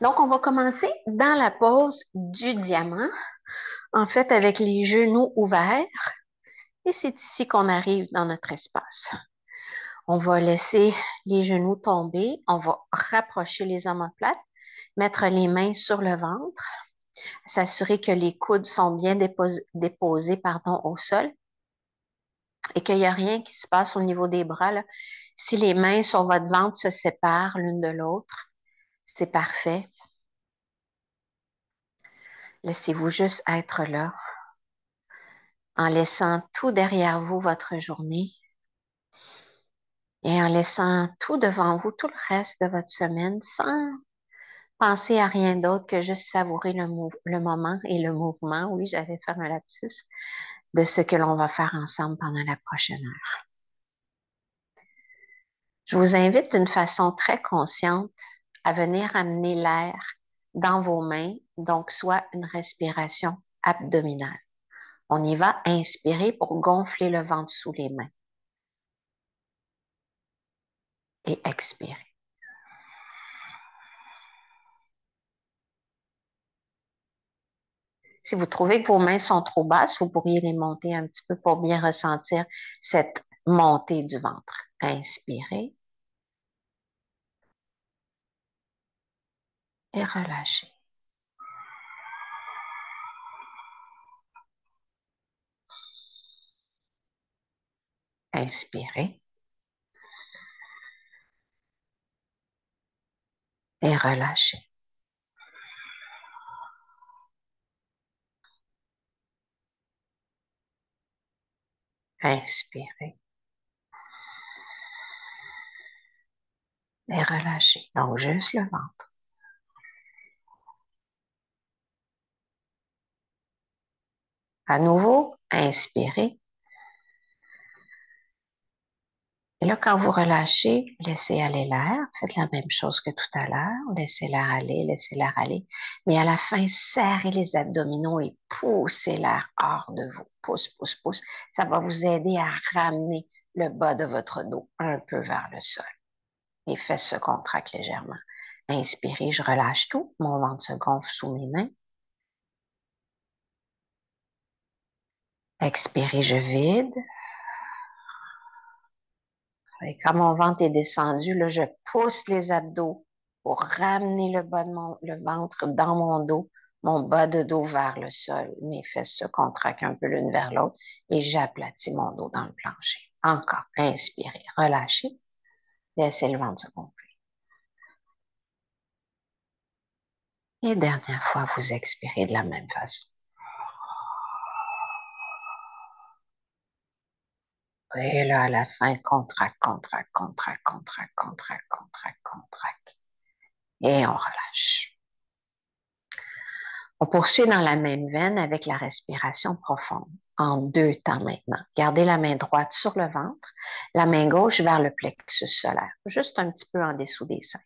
Donc, on va commencer dans la pose du diamant, en fait, avec les genoux ouverts. Et c'est ici qu'on arrive dans notre espace. On va laisser les genoux tomber. On va rapprocher les omoplates, mettre les mains sur le ventre, s'assurer que les coudes sont bien déposés, au sol et qu'il n'y a rien qui se passe au niveau des bras, là. Si les mains sur votre ventre se séparent l'une de l'autre, c'est parfait. Laissez-vous juste être là en laissant tout derrière vous, votre journée, et en laissant tout devant vous, tout le reste de votre semaine, sans penser à rien d'autre que juste savourer le moment et le mouvement. Oui, j'allais faire un lapsus de ce que l'on va faire ensemble pendant la prochaine heure. Je vous invite d'une façon très consciente à venir amener l'air dans vos mains, donc soit une respiration abdominale. On y va inspirer pour gonfler le ventre sous les mains et expirer. Si vous trouvez que vos mains sont trop basses, vous pourriez les monter un petit peu pour bien ressentir cette montée du ventre. Inspirez et relâchez. Inspirez et relâchez. Inspirez et relâchez. Donc, juste le ventre. À nouveau, inspirez. Et là, quand vous relâchez, laissez aller l'air. Faites la même chose que tout à l'heure. Laissez l'air aller, laissez l'air aller. Mais à la fin, serrez les abdominaux et poussez l'air hors de vous. Pousse, pousse, pousse. Ça va vous aider à ramener le bas de votre dos un peu vers le sol. Les fesses se contractent légèrement. Inspirez, je relâche tout. Mon ventre se gonfle sous mes mains. Expirez, je vide. Et quand mon ventre est descendu, là, je pousse les abdos pour ramener le bas de le ventre dans mon dos, mon bas de dos vers le sol. Mes fesses se contractent un peu l'une vers l'autre et j'aplatis mon dos dans le plancher. Encore, inspirez, relâchez, laissez le ventre se gonfler. Et dernière fois, vous expirez de la même façon. Et là, à la fin, contracte, contracte, contracte, contracte, contracte, contracte, contracte. Et on relâche. On poursuit dans la même veine avec la respiration profonde, en deux temps maintenant. Gardez la main droite sur le ventre, la main gauche vers le plexus solaire, juste un petit peu en dessous des seins.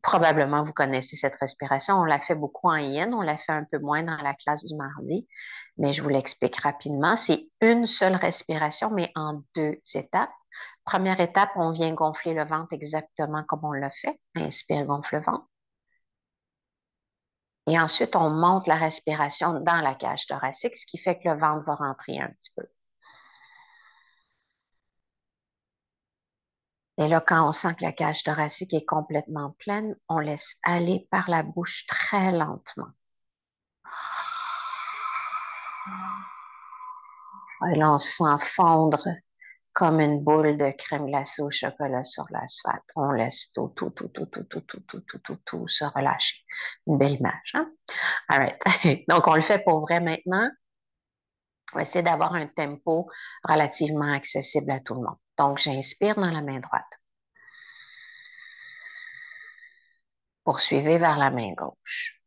Probablement, vous connaissez cette respiration. On la fait beaucoup en yin, on la fait un peu moins dans la classe du mardi, mais je vous l'explique rapidement. C'est une seule respiration, mais en deux étapes. Première étape, on vient gonfler le ventre exactement comme on l'a fait. Inspire, gonfle le ventre. Et ensuite, on monte la respiration dans la cage thoracique, ce qui fait que le ventre va rentrer un petit peu. Et là, quand on sent que la cage thoracique est complètement pleine, on laisse aller par la bouche très lentement. Et là, on se sent fondre comme une boule de crème glacée au chocolat sur l'asphalte. On laisse tout, tout, tout, tout, tout, tout, tout, tout, tout, tout, tout se relâcher. Une belle image, hein? All right. Donc, on le fait pour vrai maintenant. On va essayer d'avoir un tempo relativement accessible à tout le monde. Donc, j'inspire dans la main droite. Poursuivez vers la main gauche.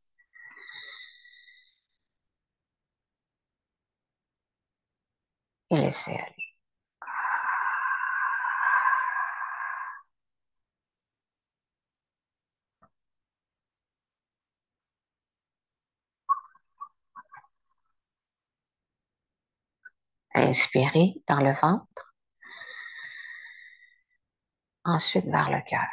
Et laissez aller. Inspirez dans le ventre. Ensuite vers le cœur.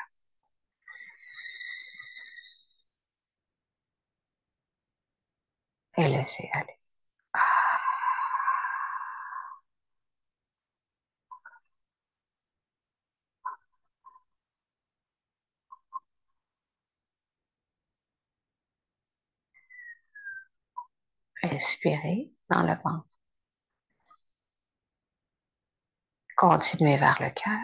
et laissez aller. Inspirez dans le ventre. Continuez vers le cœur.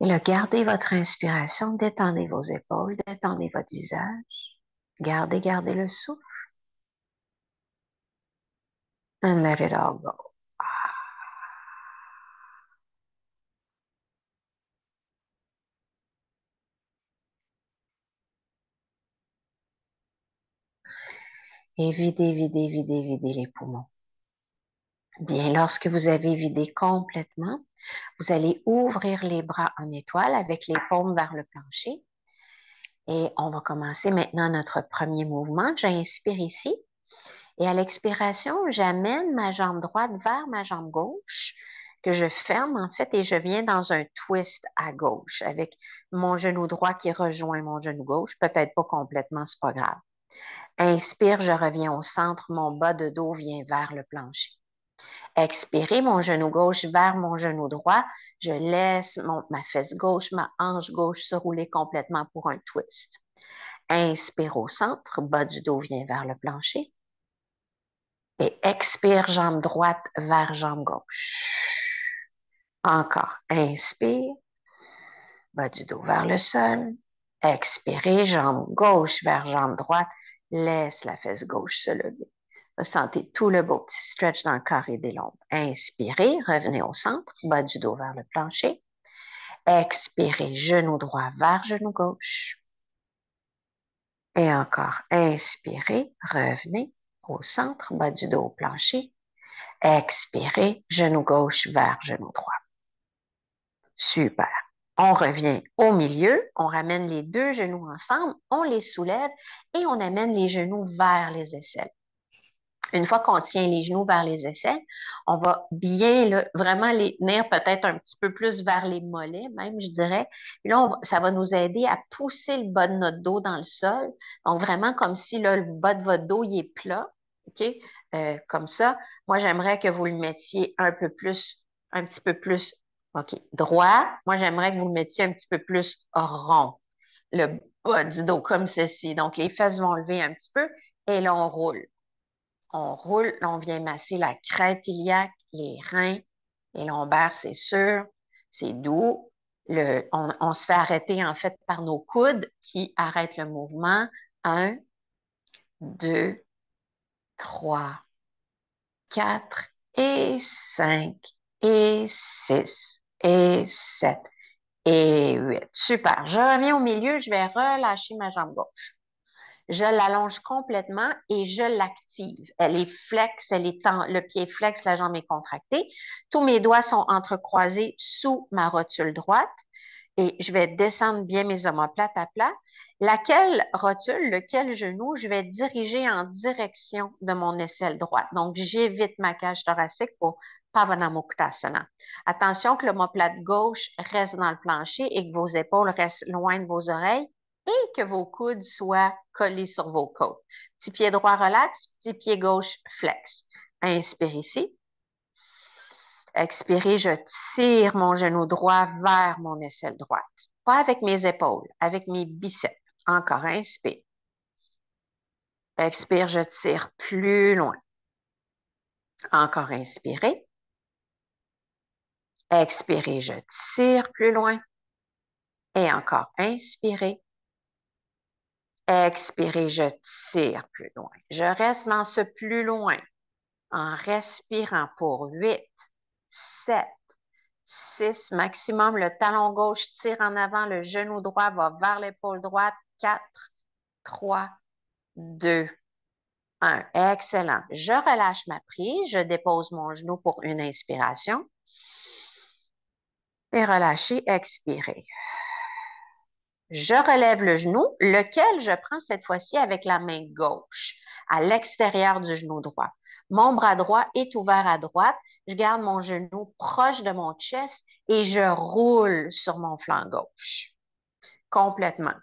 Et là, gardez votre inspiration, détendez vos épaules, détendez votre visage. Gardez le souffle. And let it all go. Et videz les poumons. Bien, lorsque vous avez vidé complètement, vous allez ouvrir les bras en étoile avec les paumes vers le plancher. Et on va commencer maintenant notre premier mouvement. J'inspire ici. Et à l'expiration, j'amène ma jambe droite vers ma jambe gauche, que je ferme en fait, et je viens dans un twist à gauche avec mon genou droit qui rejoint mon genou gauche. Peut-être pas complètement, c'est pas grave. Inspire, je reviens au centre, mon bas de dos vient vers le plancher. Expirez, mon genou gauche vers mon genou droit. Je laisse ma fesse gauche, ma hanche gauche se rouler complètement pour un twist. Inspire au centre, bas du dos vient vers le plancher. Et expire, jambe droite vers jambe gauche. Encore, inspire, bas du dos vers le sol. Expirez, jambe gauche vers jambe droite. Laisse la fesse gauche se lever. Ressentez tout le beau petit stretch dans le carré des lombes. Inspirez, revenez au centre, bas du dos vers le plancher. Expirez, genou droit vers genou gauche. Et encore, inspirez, revenez au centre, bas du dos au plancher. Expirez, genou gauche vers genou droit. Super. On revient au milieu, on ramène les deux genoux ensemble, on les soulève et on amène les genoux vers les aisselles. Une fois qu'on tient les genoux vers les aisselles, on va bien là, vraiment les tenir peut-être un petit peu plus vers les mollets, même, je dirais. Puis là, ça va nous aider à pousser le bas de notre dos dans le sol. Donc, vraiment comme si là, le bas de votre dos, il est plat. OK? Comme ça. Moi, j'aimerais que vous le mettiez un peu plus, un petit peu plus, OK, droit. Moi, j'aimerais que vous le mettiez un petit peu plus rond. Le bas du dos, comme ceci. Donc, les fesses vont lever un petit peu et là, on roule. On roule, on vient masser la crête iliaque, les reins, les lombaires, c'est sûr, c'est doux. On se fait arrêter en fait par nos coudes qui arrêtent le mouvement. 1, 2, 3, 4 et 5 et 6 et 7 et 8. Super. Je reviens au milieu, je vais relâcher ma jambe gauche. Je l'allonge complètement et je l'active. Elle est flex, le pied est flex, la jambe est contractée. Tous mes doigts sont entrecroisés sous ma rotule droite et je vais descendre bien mes omoplates à plat. Laquelle rotule, lequel genou, je vais diriger en direction de mon aisselle droite. Donc, j'évite ma cage thoracique pour Pavanamuktasana. Attention que l'omoplate gauche reste dans le plancher et que vos épaules restent loin de vos oreilles et que vos coudes soient collés sur vos côtes. Petit pied droit relax, petit pied gauche flex. Inspire ici. Expirez, je tire mon genou droit vers mon aisselle droite. Pas avec mes épaules, avec mes biceps. Encore, inspire. Expire, je tire plus loin. Encore, inspirez. Expirez, je tire plus loin. Et encore, inspirez. Expirez, je tire plus loin. Je reste dans ce plus loin en respirant pour 8, 7, 6, maximum. Le talon gauche tire en avant, le genou droit va vers l'épaule droite. 4, 3, 2, 1. Excellent. Je relâche ma prise. Je dépose mon genou pour une inspiration. Et relâchez, expirez. Je relève le genou, lequel je prends cette fois-ci avec la main gauche à l'extérieur du genou droit. Mon bras droit est ouvert à droite. Je garde mon genou proche de mon chest et je roule sur mon flanc gauche. Complètement.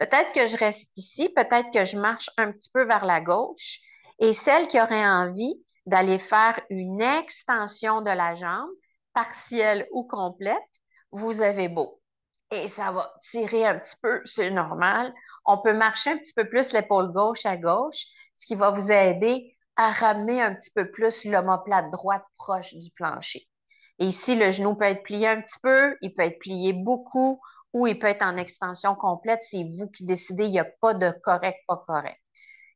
Peut-être que je reste ici, peut-être que je marche un petit peu vers la gauche. Et celle qui aurait envie d'aller faire une extension de la jambe, partielle ou complète, vous avez beau. Et ça va tirer un petit peu, c'est normal. On peut marcher un petit peu plus l'épaule gauche à gauche, ce qui va vous aider à ramener un petit peu plus l'omoplate droite proche du plancher. Et ici, le genou peut être plié un petit peu, il peut être plié beaucoup ou il peut être en extension complète. C'est vous qui décidez, il n'y a pas de correct, pas correct.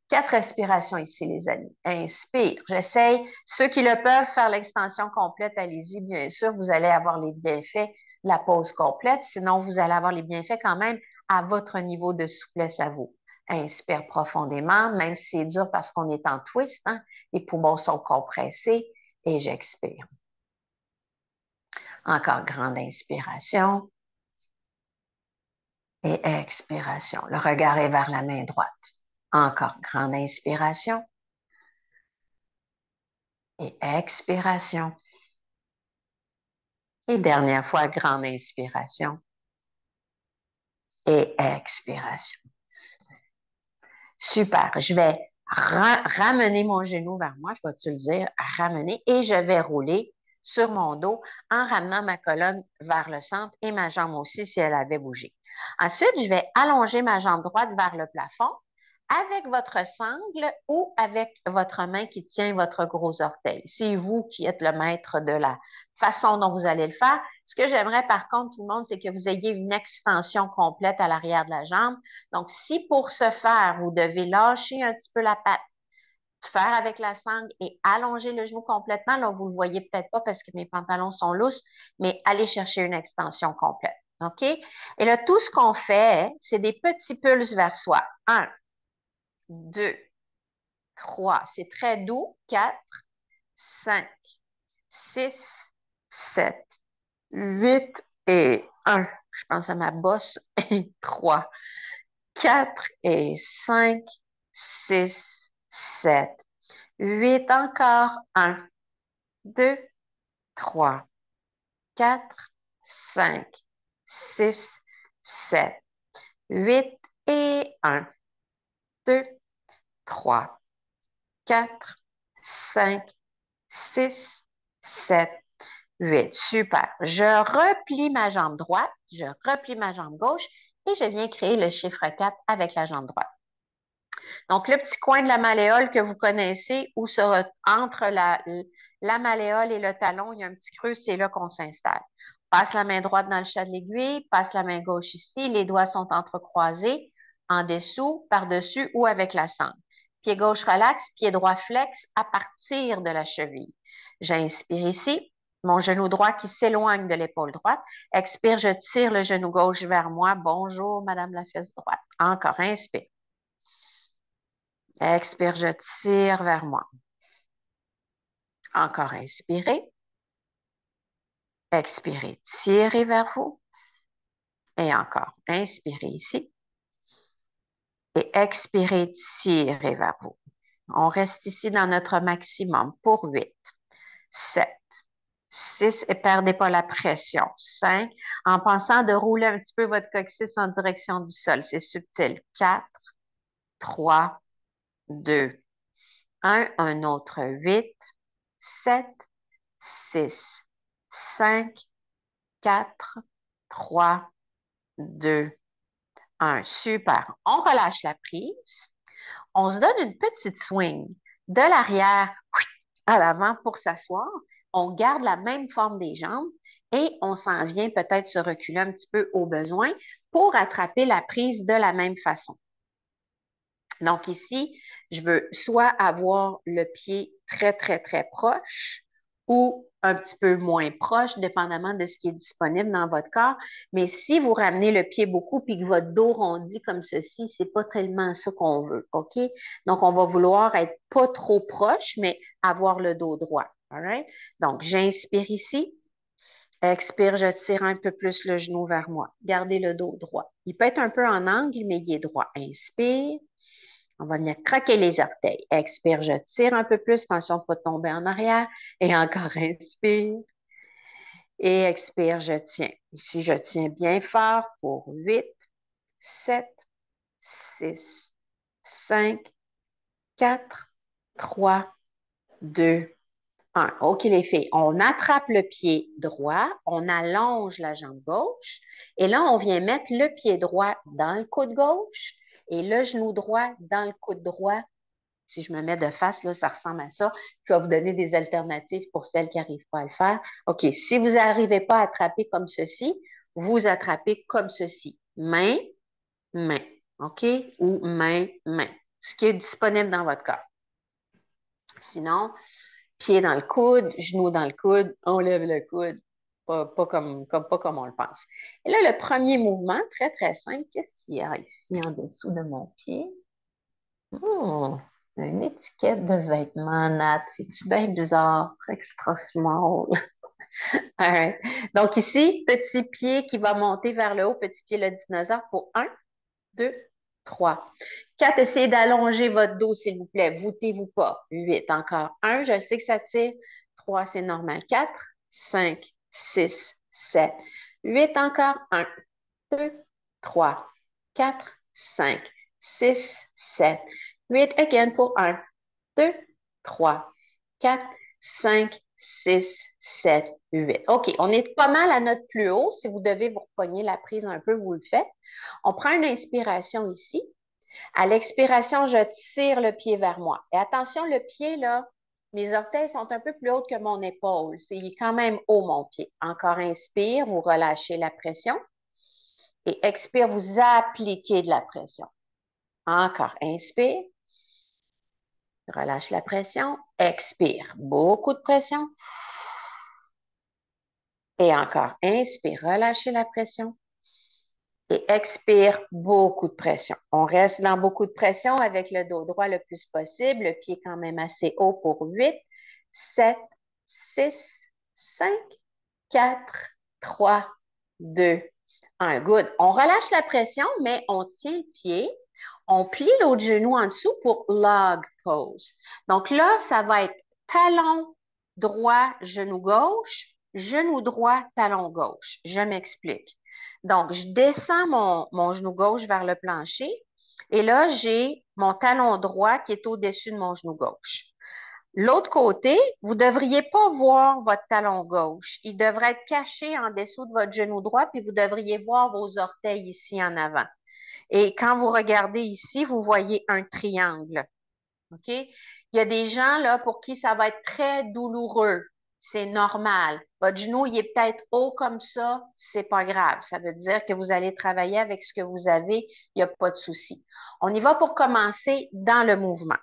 4 respirations ici, les amis. Inspire. J'essaye. Ceux qui le peuvent faire l'extension complète, allez-y. Bien sûr, vous allez avoir les bienfaits de la pause complète. Sinon, vous allez avoir les bienfaits quand même à votre niveau de souplesse à vous. Inspire profondément, même si c'est dur parce qu'on est en twist, hein? Les poumons sont compressés. Et j'expire. Encore grande inspiration et expiration. Le regard est vers la main droite. Encore grande inspiration et expiration. Et dernière fois, grande inspiration et expiration. Super. Je vais ramener mon genou vers moi, je vais te le dire, ramener, et je vais rouler sur mon dos en ramenant ma colonne vers le centre et ma jambe aussi si elle avait bougé. Ensuite, je vais allonger ma jambe droite vers le plafond avec votre sangle ou avec votre main qui tient votre gros orteil. C'est vous qui êtes le maître de la façon dont vous allez le faire. Ce que j'aimerais par contre, tout le monde, c'est que vous ayez une extension complète à l'arrière de la jambe. Donc, si pour ce faire, vous devez lâcher un petit peu la patte, faire avec la sangle et allonger le genou complètement, là, vous ne le voyez peut-être pas parce que mes pantalons sont lousses, mais allez chercher une extension complète. OK? Et là, tout ce qu'on fait, c'est des petits pulses vers soi. 1, 2, 3. C'est très doux. 4, 5, 6, 7, 8 et 1. Je pense à ma bosse. 3, 4 et 5, 6, 7, 8. Encore. 1, 2, 3, 4, 5, 6, 7, 8 et 1, 2, 3, 4, 5, 6, 7, 8. Super. Je replie ma jambe droite, je replie ma jambe gauche et je viens créer le chiffre 4 avec la jambe droite. Donc, le petit coin de la malléole que vous connaissez, où entre la malléole et le talon, il y a un petit creux, c'est là qu'on s'installe. Passe la main droite dans le chat de l'aiguille, passe la main gauche ici, les doigts sont entrecroisés, en dessous, par-dessus ou avec la sangle. Pied gauche relax, pied droit flex à partir de la cheville. J'inspire ici, mon genou droit qui s'éloigne de l'épaule droite. Expire, je tire le genou gauche vers moi. Bonjour, Madame la fesse droite. Encore, inspire. Expire, je tire vers moi. Encore inspirez. Expirez, tirez vers vous. Et encore, inspirez ici. Et expirez, tirez vers vous. On reste ici dans notre maximum pour 8, 7, 6 et perdez pas la pression. 5, en pensant de rouler un petit peu votre coccyx en direction du sol. C'est subtil. 4, 3, 2, 1. Un autre 8, 7, 6, 5, 4, 3, 2, 1. Super. On relâche la prise. On se donne une petite swing de l'arrière à l'avant pour s'asseoir. On garde la même forme des jambes et on s'en vient peut-être se reculer un petit peu au besoin pour attraper la prise de la même façon. Donc ici, je veux soit avoir le pied très, très, très proche ou un petit peu moins proche, dépendamment de ce qui est disponible dans votre corps. Mais si vous ramenez le pied beaucoup puis que votre dos rondit comme ceci, c'est pas tellement ça qu'on veut, OK? Donc, on va vouloir être pas trop proche, mais avoir le dos droit. All right? Donc, j'inspire ici. Expire, je tire un peu plus le genou vers moi. Gardez le dos droit. Il peut être un peu en angle, mais il est droit. Inspire. On va venir craquer les orteils. Expire, je tire un peu plus. Attention de ne pas tomber en arrière. Et encore, inspire. Et expire, je tiens. Ici, je tiens bien fort pour 8, 7, 6, 5, 4, 3, 2, 1. OK, les filles, on attrape le pied droit, on allonge la jambe gauche et là, on vient mettre le pied droit dans le coude gauche et le genou droit dans le coude droit. Si je me mets de face, là, ça ressemble à ça. Je vais vous donner des alternatives pour celles qui n'arrivent pas à le faire. OK, si vous n'arrivez pas à attraper comme ceci, vous attrapez comme ceci. Main, main. OK? Ou main, main. Ce qui est disponible dans votre corps. Sinon, pied dans le coude, genou dans le coude, on lève le coude. Pas comme on le pense. Et là, le premier mouvement, très, très simple, qu'est-ce qu'il y a ici en dessous de mon pied? Oh, une étiquette de vêtements, Nat. C'est-tu bien bizarre? Extra small. All right. Donc ici, petit pied qui va monter vers le haut, petit pied le dinosaure pour 1, 2, 3. 4, essayez d'allonger votre dos, s'il vous plaît. Voûtez-vous pas. 8, encore 1, je sais que ça tire. 3, c'est normal. 4, 5, 6, 7. 8, encore 1, 2, 3, 4, 5, 6, 7. 8, again pour 1, 2, 3, 4, 5, 6, 7, 8. OK, on est pas mal à notre plus haut. Si vous devez vous repogner la prise un peu, vous le faites. On prend une inspiration ici. À l'expiration, je tire le pied vers moi. Et attention, le pied, là, mes orteils sont un peu plus hauts que mon épaule. C'est quand même haut, mon pied. Encore inspire, vous relâchez la pression. Et expire, vous appliquez de la pression. Encore, inspire. Relâche la pression. Expire. Beaucoup de pression. Et encore, inspire. Relâchez la pression. Et expire. Beaucoup de pression. On reste dans beaucoup de pression avec le dos droit le plus possible. Le pied quand même assez haut pour 8, 7, 6, 5, 4, 3, 2, 1. Good. On relâche la pression, mais on tient le pied. On plie l'autre genou en dessous pour log pose. Donc là, ça va être talon droit, genou gauche, genou droit, talon gauche. Je m'explique. Donc, je descends mon genou gauche vers le plancher et là, j'ai mon talon droit qui est au-dessus de mon genou gauche. L'autre côté, vous ne devriez pas voir votre talon gauche. Il devrait être caché en dessous de votre genou droit, puis vous devriez voir vos orteils ici en avant. Et quand vous regardez ici, vous voyez un triangle. OK? Il y a des gens là pour qui ça va être très douloureux. C'est normal. Votre genou, il est peut-être haut comme ça, c'est pas grave. Ça veut dire que vous allez travailler avec ce que vous avez, il n'y a pas de souci. On y va pour commencer dans le mouvement.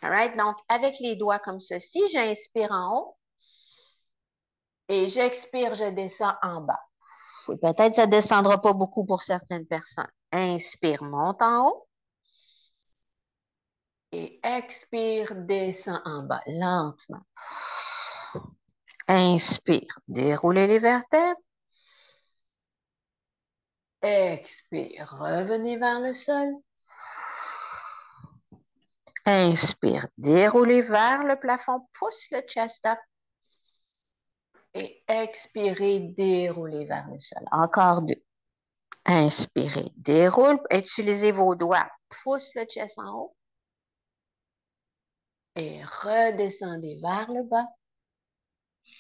All right? Donc, avec les doigts comme ceci, j'inspire en haut et j'expire, je descends en bas. Peut-être que ça ne descendra pas beaucoup pour certaines personnes. Inspire, monte en haut. Et expire, descend en bas, lentement. Inspire, déroulez les vertèbres. Expire, revenez vers le sol. Inspire, déroulez vers le plafond, pousse le chest up. Et expirez, déroulez vers le sol. Encore 2. Inspirez, déroule, utilisez vos doigts, pousse le chest en haut. Et redescendez vers le bas.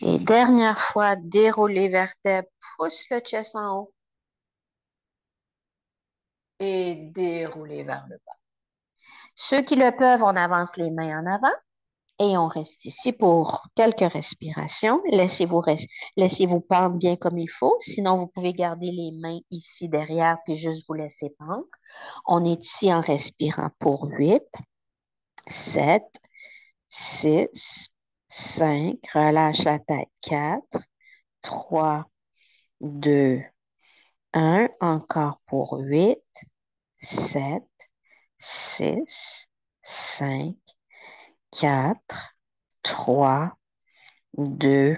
Et dernière fois, déroulez les vertèbres, pousse le chest en haut. Et déroulez vers le bas. Ceux qui le peuvent, on avance les mains en avant et on reste ici pour quelques respirations. Laissez-vous pendre bien comme il faut. Sinon, vous pouvez garder les mains ici derrière puis juste vous laisser pendre. On est ici en respirant pour 8, 7, 6, 5. Relâche la tête. 4, 3, 2, 1. Encore pour 8, 7, 6, 5, 4, 3, 2,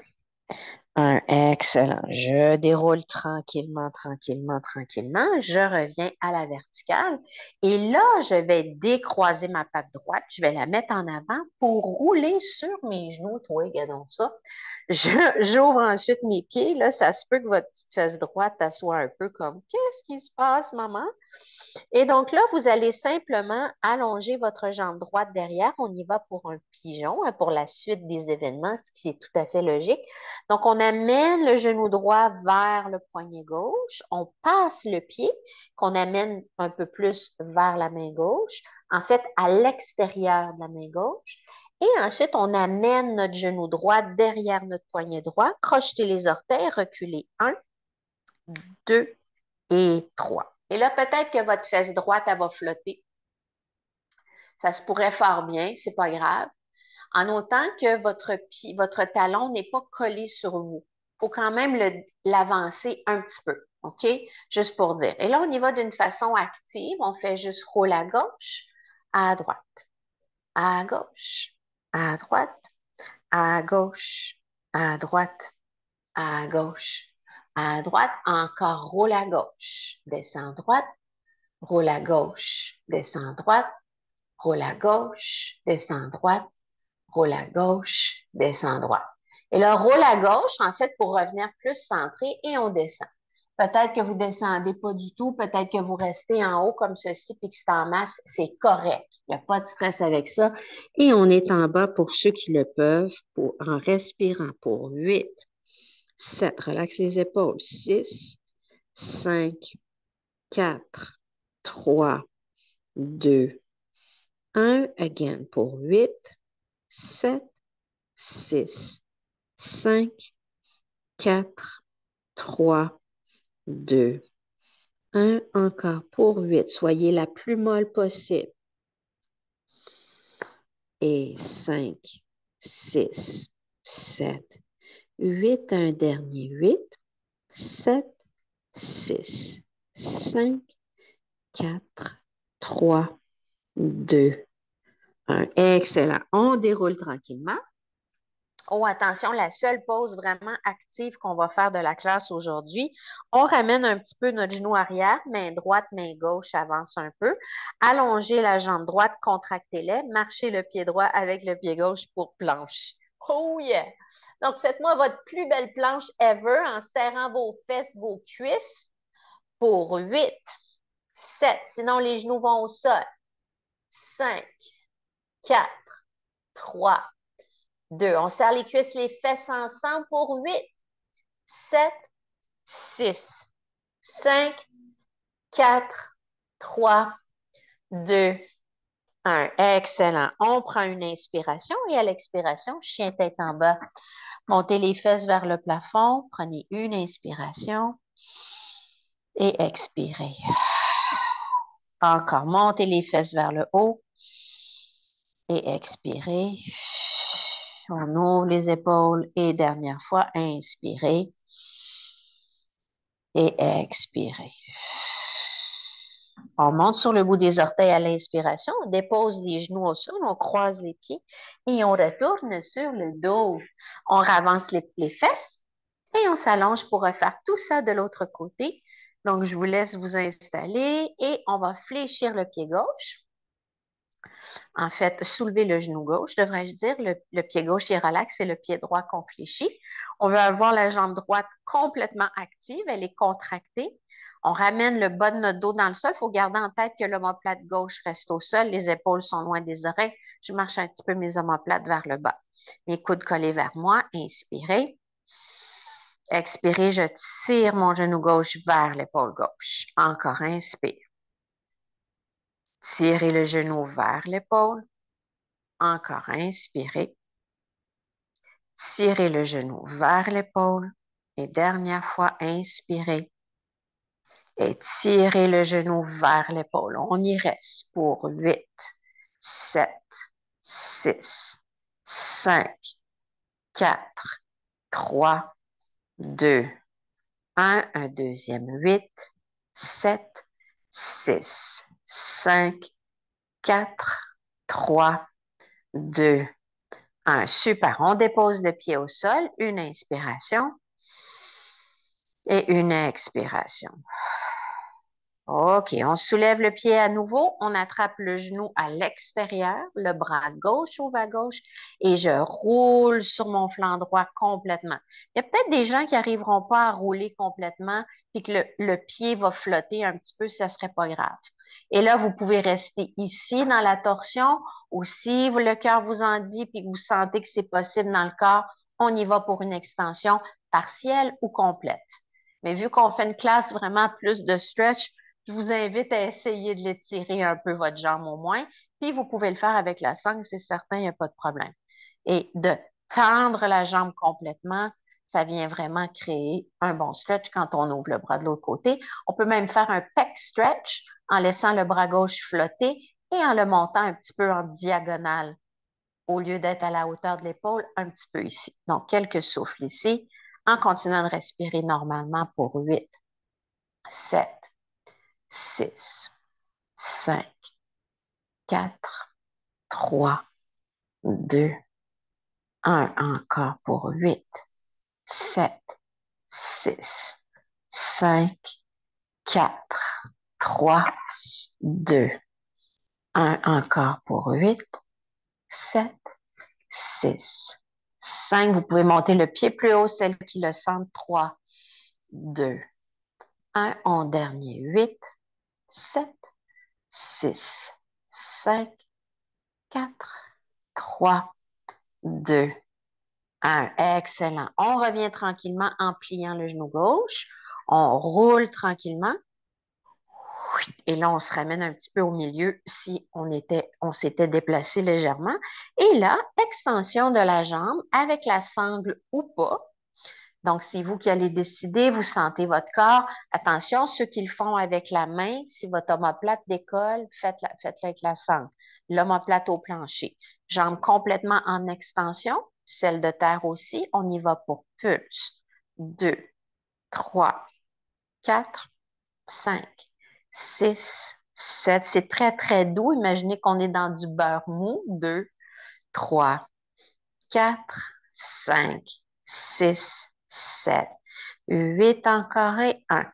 1. Excellent. Je déroule tranquillement, tranquillement, tranquillement. Je reviens à la verticale. Et là, je vais décroiser ma patte droite. Je vais la mettre en avant pour rouler sur mes genoux. Toi, regardons ça. J'ouvre ensuite mes pieds. Là, ça se peut que votre petite fesse droite soit un peu comme, qu'est-ce qui se passe, maman? Et donc là, vous allez simplement allonger votre jambe droite derrière. On y va pour un pigeon, hein, pour la suite des événements, ce qui est tout à fait logique. Donc, on amène le genou droit vers le poignet gauche. On passe le pied qu'on amène un peu plus vers la main gauche, en fait, à l'extérieur de la main gauche. Et ensuite, on amène notre genou droit derrière notre poignet droit, crochetez les orteils, reculez. Un, deux et trois. Et là, peut-être que votre fesse droite, elle va flotter. Ça se pourrait fort bien, c'est pas grave. En autant que votre pied, votre talon n'est pas collé sur vous. Il faut quand même l'avancer un petit peu, OK? Juste pour dire. Et là, on y va d'une façon active. On fait juste roule à gauche, à droite, à gauche, à droite, à gauche, à droite, à gauche, à droite. Encore roule à gauche, descends à droite, roule à gauche, descends à droite, roule à gauche, descends à droite, roule à gauche, descends à droite. Et là, roule à gauche, en fait, pour revenir plus centré et on descend. Peut-être que vous descendez pas du tout, peut-être que vous restez en haut comme ceci puis que c'est en masse, c'est correct. Il n'y a pas de stress avec ça. Et on est en bas pour ceux qui le peuvent, en respirant pour 8, 7, relaxe les épaules, 6, 5, 4, 3, 2, 1. Again pour 8, 7, 6, 5, 4, 3, 2, 1. Encore pour 8. Soyez la plus molle possible. Et 5, 6, 7, 8. Un dernier 8, 7, 6, 5, 4, 3, 2, 1. Excellent. On déroule tranquillement. Oh, attention, la seule pause vraiment active qu'on va faire de la classe aujourd'hui, on ramène un petit peu notre genou arrière, main droite, main gauche, avance un peu. Allongez la jambe droite, contractez-les, marchez le pied droit avec le pied gauche pour planche. Oh yeah! Donc, faites-moi votre plus belle planche ever en serrant vos fesses, vos cuisses pour 8, 7, sinon les genoux vont au sol. 5, 4, 3, 2. On serre les cuisses, les fesses ensemble pour 8, 7, 6, 5, 4, 3, 2, 1. Excellent. On prend une inspiration et à l'expiration, chien tête en bas. Montez les fesses vers le plafond. Prenez une inspiration et expirez. Encore, montez les fesses vers le haut et expirez. On ouvre les épaules et dernière fois, inspirez et expirez. On monte sur le bout des orteils à l'inspiration, on dépose les genoux au sol, on croise les pieds et on retourne sur le dos. On ravance les fesses et on s'allonge pour refaire tout ça de l'autre côté. Donc, je vous laisse vous installer et on va fléchir le pied gauche. En fait, soulever le genou gauche, devrais-je dire. Le pied gauche est relax et le pied droit qu'on fléchit. On veut avoir la jambe droite complètement active, elle est contractée. On ramène le bas de notre dos dans le sol. Il faut garder en tête que l'omoplate gauche reste au sol, les épaules sont loin des oreilles. Je marche un petit peu mes omoplates vers le bas. Mes coudes collés vers moi. Inspirez. Expirez, je tire mon genou gauche vers l'épaule gauche. Encore, inspire. Tirez le genou vers l'épaule. Encore, inspirez. Tirez le genou vers l'épaule. Et dernière fois, inspirez. Et tirez le genou vers l'épaule. On y reste pour 8, 7, 6, 5, 4, 3, 2, 1. Un deuxième 8, 7, 6, 5, 4, 3, 2, 1. Super. On dépose le pied au sol. Une inspiration et une expiration. OK, on soulève le pied à nouveau, on attrape le genou à l'extérieur, le bras gauche ouvre à gauche et je roule sur mon flanc droit complètement. Il y a peut-être des gens qui n'arriveront pas à rouler complètement puis que le pied va flotter un petit peu, ça ne serait pas grave. Et là, vous pouvez rester ici dans la torsion ou si le cœur vous en dit puis que vous sentez que c'est possible dans le corps, on y va pour une extension partielle ou complète. Mais vu qu'on fait une classe vraiment plus de stretch, je vous invite à essayer de l'étirer un peu votre jambe au moins. Puis vous pouvez le faire avec la sangle, c'est certain, il n'y a pas de problème. Et de tendre la jambe complètement, ça vient vraiment créer un bon stretch quand on ouvre le bras de l'autre côté. On peut même faire un pec stretch en laissant le bras gauche flotter et en le montant un petit peu en diagonale au lieu d'être à la hauteur de l'épaule, un petit peu ici. Donc, quelques souffles ici en continuant de respirer normalement pour 8, 7, 6, 5, 4, 3, 2, 1. Encore pour 8, 7, 6, 5, 4, 3, 2, 1. Encore pour 8, 7, 6, 5. Vous pouvez monter le pied plus haut, celle qui le sent. 3, 2, 1. En dernier. 8, 7, 6, 5, 4, 3, 2, 1. Excellent. On revient tranquillement en pliant le genou gauche. On roule tranquillement. Et là, on se ramène un petit peu au milieu si on s'était déplacé légèrement. Et là, extension de la jambe avec la sangle ou pas. Donc, c'est vous qui allez décider, vous sentez votre corps. Attention, ceux qui le font avec la main, si votre omoplate décolle, faites-le avec la sangle. L'omoplate au plancher. Jambes complètement en extension, celle de terre aussi. On y va pour pulse. 2, 3, 4, 5, 6, 7. C'est très, très doux. Imaginez qu'on est dans du beurre mou. 2, 3, 4, 5, 6, 7. 8 encore et 1,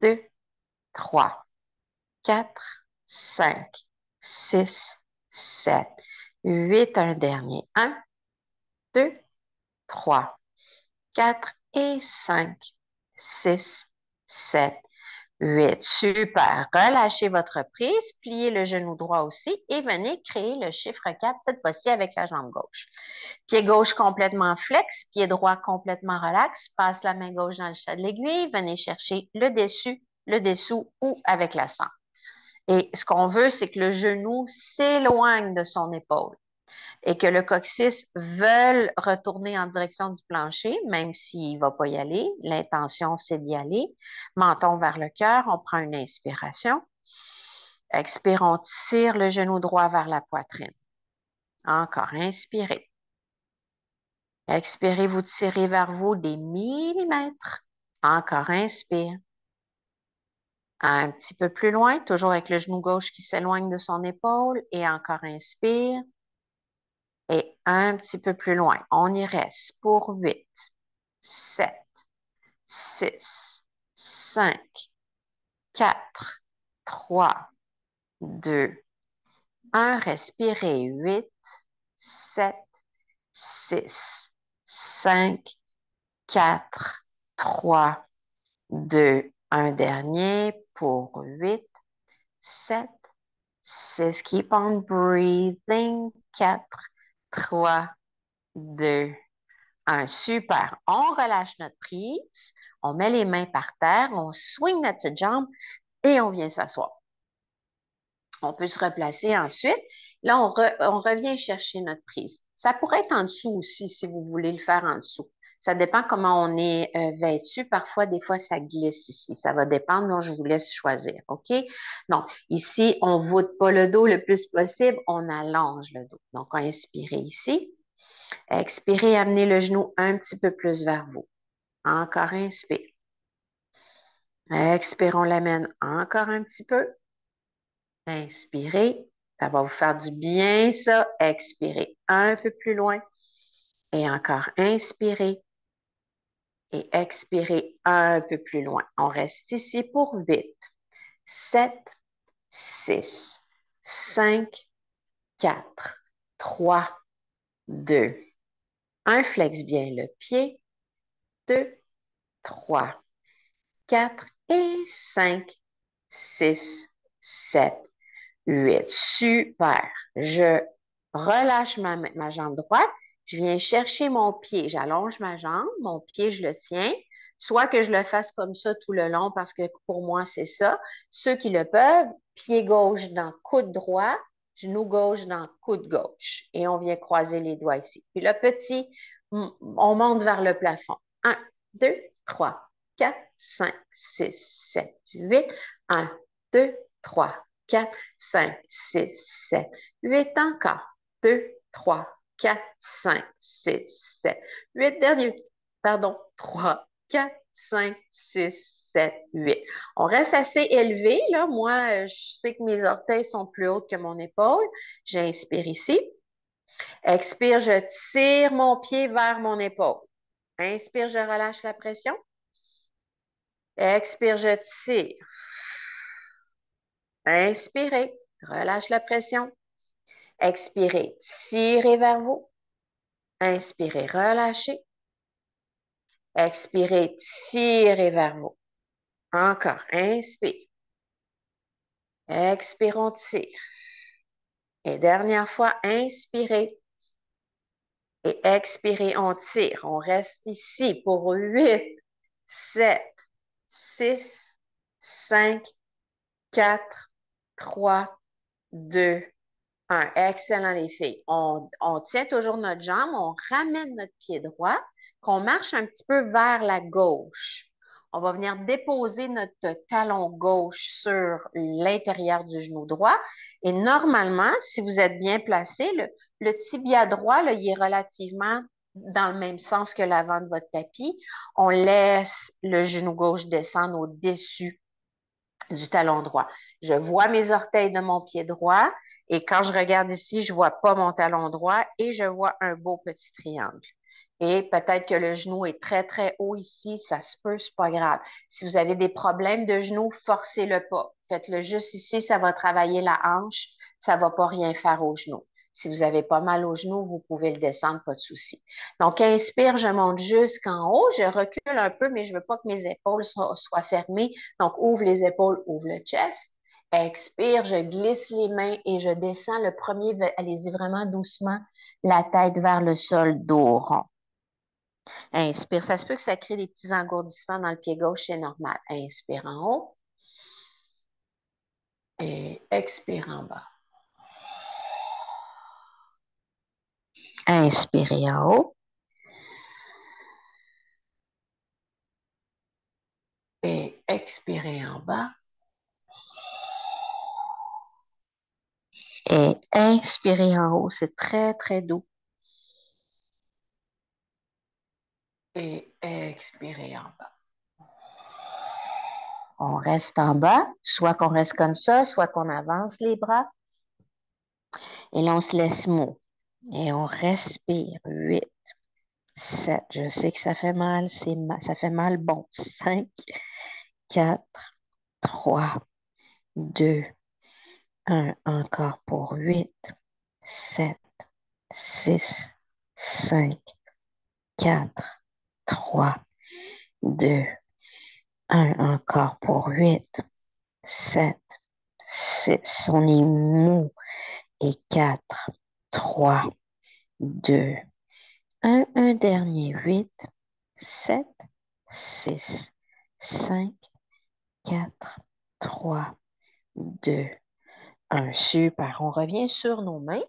2, 3, 4, 5, 6, 7, 8, un dernier. 1, 2, 3, 4 et 5, 6, 7, 8. Super. Relâchez votre prise, pliez le genou droit aussi et venez créer le chiffre 4, cette fois-ci avec la jambe gauche. Pied gauche complètement flex, pied droit complètement relax. Passe la main gauche dans le chat de l'aiguille. Venez chercher le dessus, le dessous ou avec la sangle. Et ce qu'on veut, c'est que le genou s'éloigne de son épaule et que le coccyx veuille retourner en direction du plancher, même s'il ne va pas y aller. L'intention, c'est d'y aller. Menton vers le cœur. On prend une inspiration. Expire, on tire le genou droit vers la poitrine. Encore, inspirez. Expirez, vous tirez vers vous des millimètres. Encore, inspire. Un petit peu plus loin, toujours avec le genou gauche qui s'éloigne de son épaule. Et encore, inspire. Et un petit peu plus loin. On y reste pour 8, 7, 6, 5, 4, 3, 2, 1. Respirez. 8, 7, 6, 5, 4, 3, 2, un dernier pour 8, 7, 6. Keep on breathing. 4, 3, 2, 1. Super. On relâche notre prise. On met les mains par terre. On swing notre petite jambe et on vient s'asseoir. On peut se replacer ensuite. Là, on revient chercher notre prise. Ça pourrait être en dessous aussi si vous voulez le faire en dessous. Ça dépend comment on est vêtu. Parfois, des fois, ça glisse ici. Ça va dépendre, donc je vous laisse choisir. OK? Donc, ici, on ne voûte pas le dos le plus possible. On allonge le dos. Donc, on inspirez ici. Expirez, amenez le genou un petit peu plus vers vous. Encore inspire. Expire, on l'amène encore un petit peu. Inspirez. Ça va vous faire du bien, ça. Expirez un peu plus loin. Et encore inspirez. Et expirez un peu plus loin. On reste ici pour 8, 7, 6, 5, 4, 3, 2, 1. Flex bien le pied. 2, 3, 4 et 5, 6, 7, 8. Super. Je relâche ma jambe droite. Je viens chercher mon pied. J'allonge ma jambe. Mon pied, je le tiens. Soit que je le fasse comme ça tout le long parce que pour moi, c'est ça. Ceux qui le peuvent, pied gauche dans coude droit, genou gauche dans coude gauche. Et on vient croiser les doigts ici. Puis le petit, on monte vers le plafond. 1, 2, 3, 4, 5, 6, 7, 8. 1, 2, 3, 4, 5, 6, 7, 8 encore. 2, 3, 4, 5, 6, 7, 8. Dernier. Pardon. 3, 4, 5, 6, 7, 8. On reste assez élevé, là. Moi, je sais que mes orteils sont plus hauts que mon épaule. J'inspire ici. Expire, je tire mon pied vers mon épaule. Inspire, je relâche la pression. Expire, je tire. Inspirez, relâche la pression. Expirez, tirez vers vous. Inspirez, relâchez. Expirez, tirez vers vous. Encore, inspire. Expire, on tire. Et dernière fois, inspirez. Et expirez, on tire. On reste ici pour 8, 7, 6, 5, 4, 3, 2, 1. Excellent, les filles. On tient toujours notre jambe, on ramène notre pied droit, qu'on marche un petit peu vers la gauche. On va venir déposer notre talon gauche sur l'intérieur du genou droit. Et normalement, si vous êtes bien placé, le tibia droit, là, il est relativement dans le même sens que l'avant de votre tapis. On laisse le genou gauche descendre au-dessus du talon droit. Je vois mes orteils de mon pied droit et quand je regarde ici, je ne vois pas mon talon droit et je vois un beau petit triangle. Et peut-être que le genou est très, très haut ici, ça se peut, c'est pas grave. Si vous avez des problèmes de genou, forcez-le pas. Faites-le juste ici, ça va travailler la hanche, ça va pas rien faire au genou. Si vous avez pas mal au genou, vous pouvez le descendre, pas de souci. Donc, inspire, je monte jusqu'en haut, je recule un peu, mais je veux pas que mes épaules soient fermées. Donc, ouvre les épaules, ouvre le chest. Expire, je glisse les mains et je descends. Le premier, allez-y vraiment doucement, la tête vers le sol, dos rond. Inspire. Ça se peut que ça crée des petits engourdissements dans le pied gauche, c'est normal. Inspire en haut et expire en bas. Inspirez en haut et expirez en bas. Et inspirez en haut, c'est très, très doux. Et expirez en bas. On reste en bas, soit qu'on reste comme ça, soit qu'on avance les bras. Et là, on se laisse mou. Et on respire. 8, 7. Je sais que ça fait mal, ça fait mal. Bon, 5, 4, 3, 2, 1. Encore pour 8, 7, 6, 5, 4, 3, 2, 1. Encore pour 8, 7, 6. On est mou. Et 4, 3, 2, 1. Un dernier. 8, 7, 6, 5, 4, 3, 2, 1. Super. On revient sur nos mains.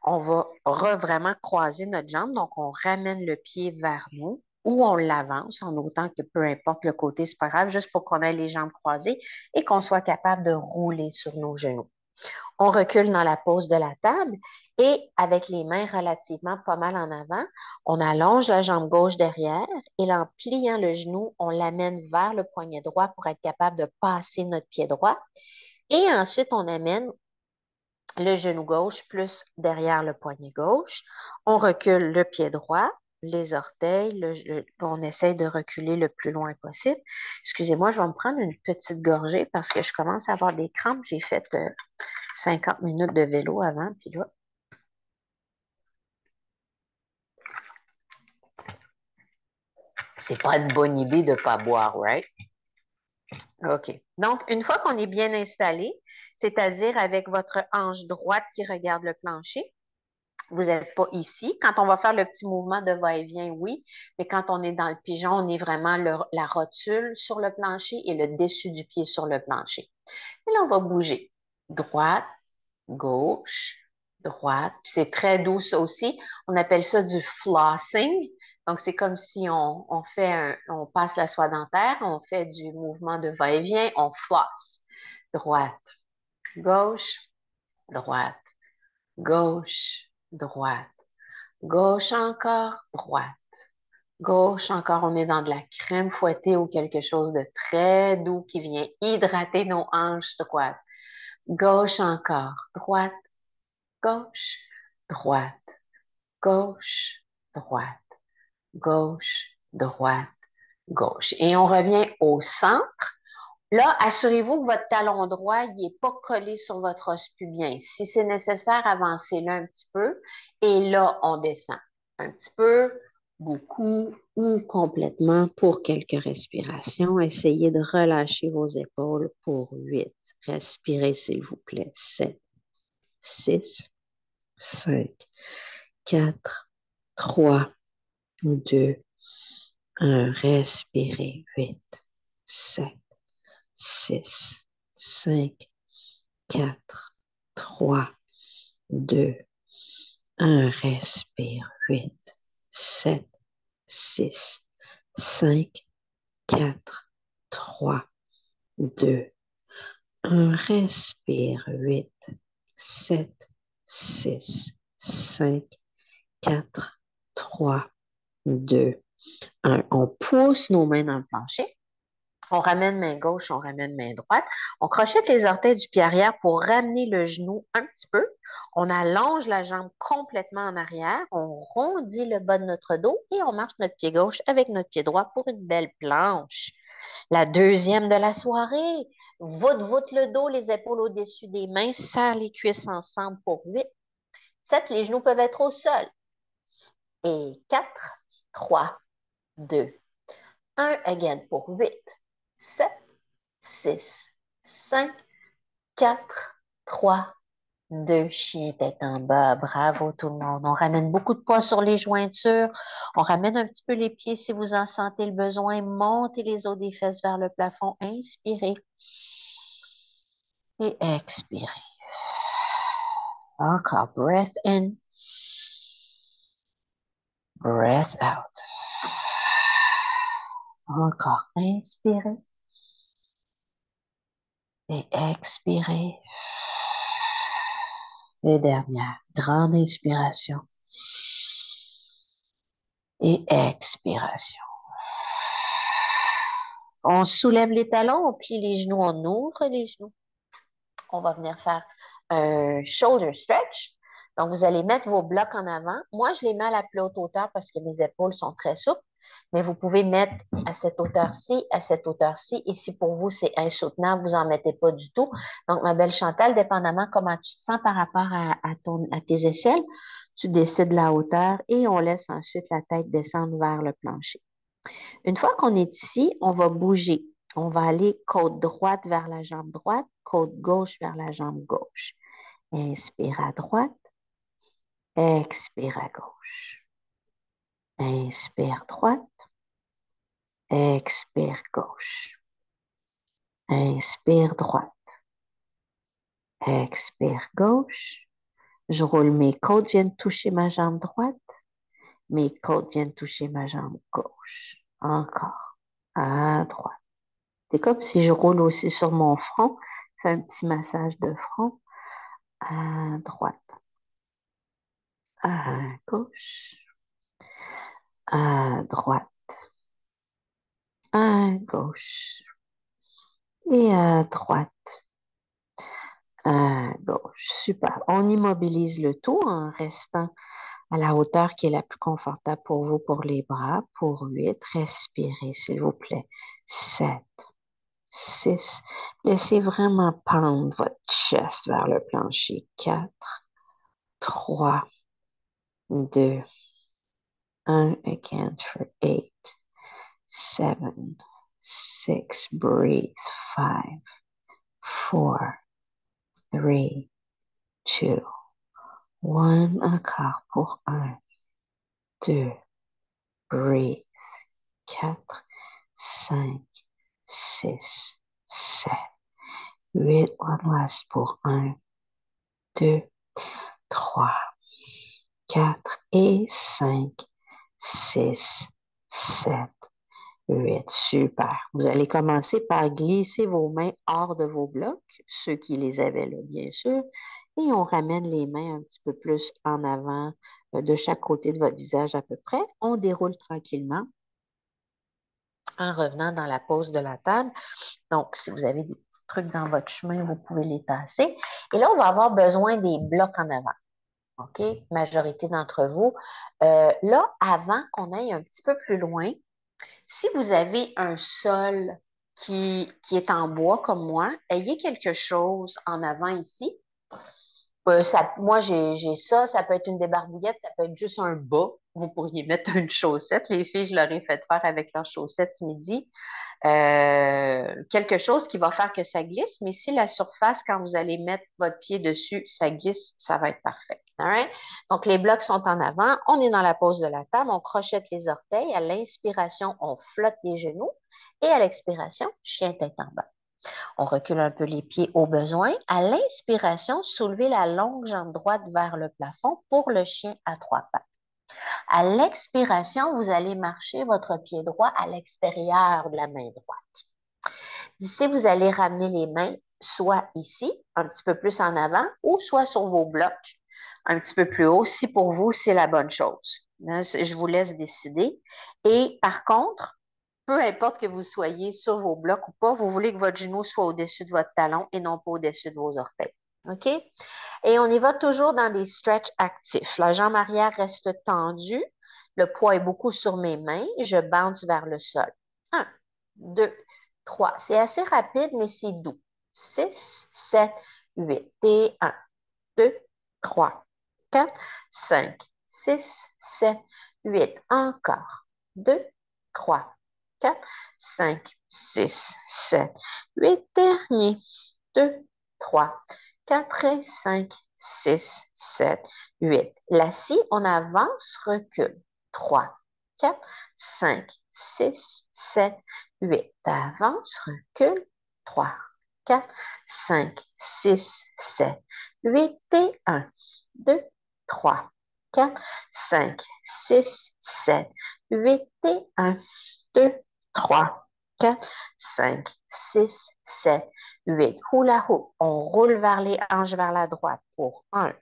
On va vraiment croiser notre jambe. Donc, on ramène le pied vers nous ou on l'avance en autant que peu importe le côté, c'est pas grave, juste pour qu'on ait les jambes croisées et qu'on soit capable de rouler sur nos genoux. On recule dans la pose de la table et avec les mains relativement pas mal en avant, on allonge la jambe gauche derrière et en pliant le genou, on l'amène vers le poignet droit pour être capable de passer notre pied droit. Et ensuite, on amène le genou gauche plus derrière le poignet gauche. On recule le pied droit les orteils. On essaye de reculer le plus loin possible. Excusez-moi, je vais me prendre une petite gorgée parce que je commence à avoir des crampes. J'ai fait 50 minutes de vélo avant, puis là, c'est pas une bonne idée de ne pas boire, right? OK. Donc, une fois qu'on est bien installé, c'est-à-dire avec votre hanche droite qui regarde le plancher, vous n'êtes pas ici. Quand on va faire le petit mouvement de va-et-vient, oui, mais quand on est dans le pigeon, on est vraiment la rotule sur le plancher et le dessus du pied sur le plancher. Et là, on va bouger. Droite, gauche, droite. Puis c'est très doux, ça aussi. On appelle ça du flossing. Donc, c'est comme si on passe la soie dentaire, on fait du mouvement de va-et-vient, on flosse. Droite, gauche, droite, gauche, droite, gauche encore, droite, gauche encore. On est dans de la crème fouettée ou quelque chose de très doux qui vient hydrater nos hanches droites. Gauche encore, droite, gauche, droite, gauche, droite, gauche, droite, gauche. Et on revient au centre. Là, assurez-vous que votre talon droit n'est pas collé sur votre os pubien. Si c'est nécessaire, avancez-le un petit peu. Et là, on descend un petit peu, beaucoup ou complètement pour quelques respirations. Essayez de relâcher vos épaules pour 8. Respirez, s'il vous plaît. 7, 6, 5, 4, 3, 2, 1. Respirez. 8, 7, 6, 5, 4, 3, 2, 1. Respire. 8, 7, 6, 5, 4, 3, 2, 1. Respire. 8, 7, 6, 5, 4, 3, 2, 1. On pousse nos mains dans le plancher. On ramène main gauche, on ramène main droite. On crochette les orteils du pied arrière pour ramener le genou un petit peu. On allonge la jambe complètement en arrière. On rondit le bas de notre dos et on marche notre pied gauche avec notre pied droit pour une belle planche. La deuxième de la soirée. Voûte le dos, les épaules au-dessus des mains. Serre les cuisses ensemble pour 8. 7. Les genoux peuvent être au sol. Et 4, 3, 2, 1. Again pour 8, 7, 6, 5, 4, 3, 2, chien tête en bas. Bravo tout le monde. On ramène beaucoup de poids sur les jointures. On ramène un petit peu les pieds si vous en sentez le besoin. Montez les os des fesses vers le plafond. Inspirez et expirez. Encore. Breath in, breath out. Encore. Inspirez et expirez. Et dernière. Grande inspiration et expiration. On soulève les talons, on plie les genoux, on ouvre les genoux. On va venir faire un shoulder stretch. Donc, vous allez mettre vos blocs en avant. Moi, je les mets à la plus haute hauteur parce que mes épaules sont très souples, mais vous pouvez mettre à cette hauteur-ci, à cette hauteur-ci. Et si pour vous, c'est insoutenable, vous n'en mettez pas du tout. Donc, ma belle Chantal, dépendamment comment tu te sens par rapport à tes échelles, tu décides la hauteur et on laisse ensuite la tête descendre vers le plancher. Une fois qu'on est ici, on va bouger. On va aller côte droite vers la jambe droite, côte gauche vers la jambe gauche. Inspire à droite, expire à gauche. Inspire droite, expire gauche. Inspire droite, expire gauche. Je roule mes côtes, viennent toucher ma jambe droite. Mes côtes viennent toucher ma jambe gauche. Encore, à droite. C'est comme si je roule aussi sur mon front. Je fais un petit massage de front. À droite, à gauche, à droite, à gauche et à droite, à gauche. Super. On immobilise le tout en restant à la hauteur qui est la plus confortable pour vous pour les bras. Pour 8, respirez s'il vous plaît. 7, 6, laissez vraiment pendre votre chest vers le plancher. 4, 3, 2, 1, again for 8, 7, 6, breathe. 5, 4, 3, 2, 1, encore pour 1, 2, breathe. 4, 5, 6, 7, 8, one last pour 1, 2, 3, 4 et 5, 6, 7, 8. Super. Vous allez commencer par glisser vos mains hors de vos blocs, ceux qui les avaient là, bien sûr, et on ramène les mains un petit peu plus en avant de chaque côté de votre visage à peu près. On déroule tranquillement en revenant dans la pose de la table. Donc, si vous avez des petits trucs dans votre chemin, vous pouvez les tasser. Et là, on va avoir besoin des blocs en avant. OK? Majorité d'entre vous. Là, avant qu'on aille un petit peu plus loin, si vous avez un sol qui est en bois comme moi, ayez quelque chose en avant ici. Moi, j'ai ça. Ça peut être une débarbouillette, ça peut être juste un bas. Vous pourriez mettre une chaussette. Les filles, je leur ai fait faire avec leurs chaussettes ce midi. Quelque chose qui va faire que ça glisse, mais si la surface, quand vous allez mettre votre pied dessus, ça glisse, ça va être parfait. All right? Donc, les blocs sont en avant. On est dans la pose de la table. On crochette les orteils. À l'inspiration, on flotte les genoux. Et à l'expiration, chien tête en bas. On recule un peu les pieds au besoin. À l'inspiration, soulevez la longue jambe droite vers le plafond pour le chien à 3 pattes. À l'expiration, vous allez marcher votre pied droit à l'extérieur de la main droite. Ici, vous allez ramener les mains soit ici, un petit peu plus en avant, ou soit sur vos blocs, un petit peu plus haut, si pour vous, c'est la bonne chose. Je vous laisse décider. Et par contre, peu importe que vous soyez sur vos blocs ou pas, vous voulez que votre genou soit au-dessus de votre talon et non pas au-dessus de vos orteils. OK? Et on y va toujours dans des stretches actifs. La jambe arrière reste tendue. Le poids est beaucoup sur mes mains. Je bounce vers le sol. 1, 2, 3. C'est assez rapide, mais c'est doux. 6, 7, 8. Et 1, 2, 3, 4, 5, 6, 7, 8. Encore. 2, 3, 4, 5, 6, 7, 8. Dernier. 2, 3, 4 et 5, 6, 7, 8. La scie, on avance, recule. 3, 4, 5, 6, 7, 8. Avance, recule. 3, 4, 5, 6, 7, 8 et 1, 2, 3, 4, 5, 6, 7, 8 et 1, 2, 3, 4, 5, 6, 7, 8. Hula hoop. On roule vers les hanches vers la droite pour 1,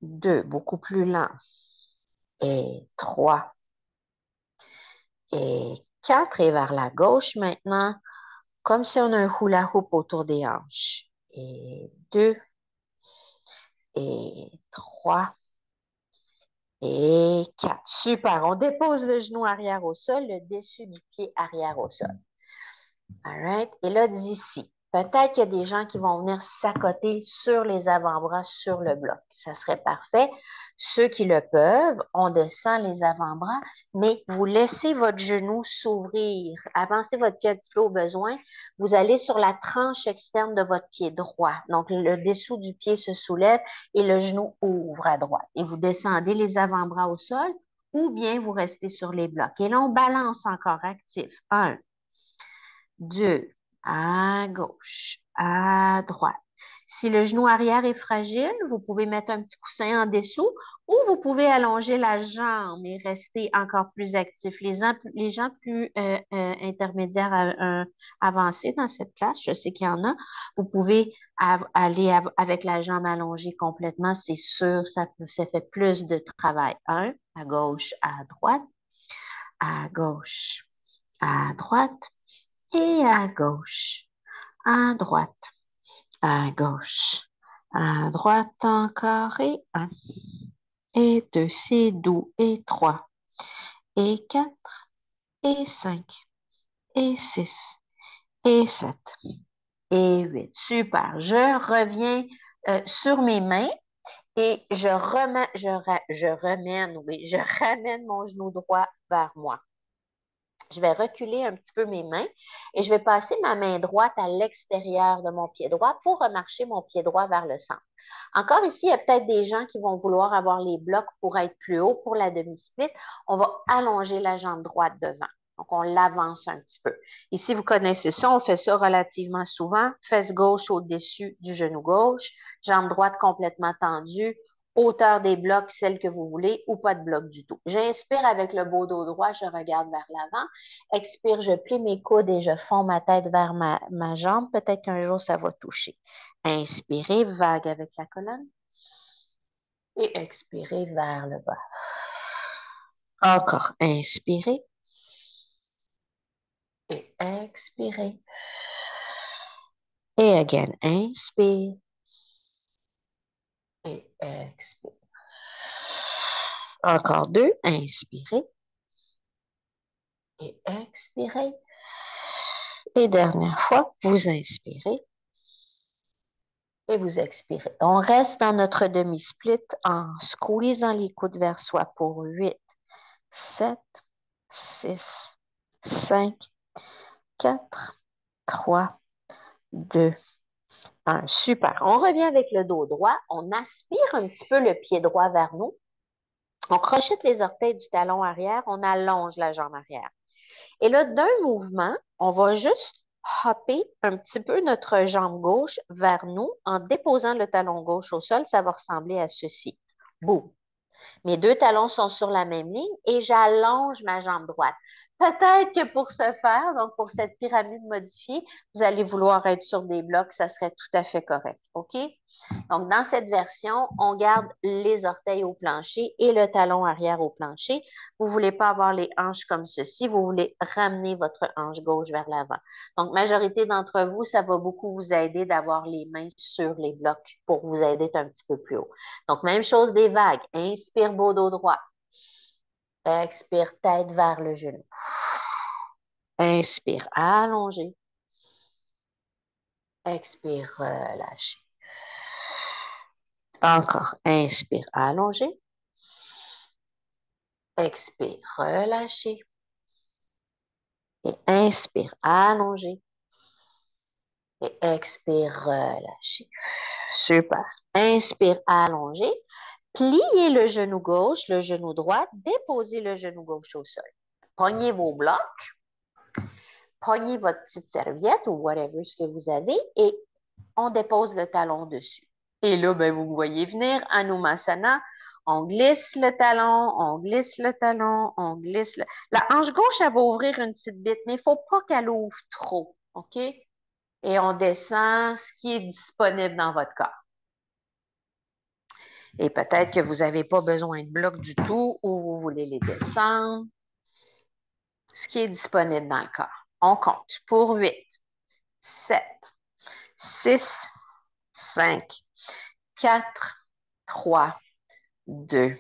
2, beaucoup plus lent, et 3, et 4, et vers la gauche maintenant, comme si on a un hula hoop autour des hanches. Et 2, et 3, et 4. Super. On dépose le genou arrière au sol, le dessus du pied arrière au sol. All right? Et là, d'ici, peut-être qu'il y a des gens qui vont venir s'accoter sur les avant-bras, sur le bloc. Ça serait parfait. Ceux qui le peuvent, on descend les avant-bras, mais vous laissez votre genou s'ouvrir. Avancez votre pied un petit peu au besoin. Vous allez sur la tranche externe de votre pied droit. Donc, le dessous du pied se soulève et le genou ouvre à droite. Et vous descendez les avant-bras au sol ou bien vous restez sur les blocs. Et là, on balance encore actif. 1, 2, à gauche, à droite. Si le genou arrière est fragile, vous pouvez mettre un petit coussin en dessous ou vous pouvez allonger la jambe et rester encore plus actif. Les gens plus intermédiaires avancés dans cette classe, je sais qu'il y en a, vous pouvez aller avec la jambe allongée complètement, c'est sûr, ça fait plus de travail. 1, à gauche, à gauche, à droite et à gauche, à droite, à gauche, à droite encore et 1, et 2, c'est doux, et 3, et 4, et 5, et 6, et 7, et 8. Super. Je reviens sur mes mains et je ramène mon genou droit vers moi. Je vais reculer un petit peu mes mains et je vais passer ma main droite à l'extérieur de mon pied droit pour remarcher mon pied droit vers le centre. Encore ici, il y a peut-être des gens qui vont vouloir avoir les blocs pour être plus haut pour la demi-split. On va allonger la jambe droite devant. Donc, on l'avance un petit peu. Ici, vous connaissez ça, on fait ça relativement souvent. Fesse gauche au-dessus du genou gauche, jambe droite complètement tendue, hauteur des blocs, celle que vous voulez, ou pas de bloc du tout. J'inspire avec le beau dos droit, je regarde vers l'avant. Expire, je plie mes coudes et je fonds ma tête vers ma jambe. Peut-être qu'un jour, ça va toucher. Inspirez, vague avec la colonne. Et expirez vers le bas. Encore, inspirez. Et expirez. Et again, inspire. Et expire. Encore deux, inspirez. Et expirez. Et dernière fois, vous inspirez. Et vous expirez. On reste dans notre demi-split en squeezant les coudes vers soi pour 8, 7, 6, 5, 4, 3, 2, 1. Super. On revient avec le dos droit. On aspire un petit peu le pied droit vers nous. On crochette les orteils du talon arrière. On allonge la jambe arrière. Et là, d'un mouvement, on va juste hopper un petit peu notre jambe gauche vers nous en déposant le talon gauche au sol. Ça va ressembler à ceci. Boum. Mes deux talons sont sur la même ligne et j'allonge ma jambe droite. Peut-être que pour ce faire, donc pour cette pyramide modifiée, vous allez vouloir être sur des blocs, ça serait tout à fait correct. OK? Donc, dans cette version, on garde les orteils au plancher et le talon arrière au plancher. Vous ne voulez pas avoir les hanches comme ceci, vous voulez ramener votre hanche gauche vers l'avant. Donc, majorité d'entre vous, ça va beaucoup vous aider d'avoir les mains sur les blocs pour vous aider d'être un petit peu plus haut. Donc, même chose des vagues. Inspire, beau dos droit. Expire, tête vers le genou. Inspire, allongé. Expire, relâché. Encore, inspire, allongé. Expire, relâché. Et inspire, allongé. Et expire, relâché. Super. Inspire, allongé. Pliez le genou gauche, le genou droit. Déposez le genou gauche au sol. Pognez vos blocs. Pognez votre petite serviette ou whatever ce que vous avez et on dépose le talon dessus. Et là, ben, vous voyez venir, Anusasana, on glisse le talon, on glisse le talon, on glisse le... La hanche gauche, elle va ouvrir une petite bite, mais il ne faut pas qu'elle ouvre trop, OK? Et on descend ce qui est disponible dans votre corps. Et peut-être que vous n'avez pas besoin de blocs du tout ou vous voulez les descendre. Ce qui est disponible dans le corps. On compte pour 8, 7, 6, 5, 4, 3, 2,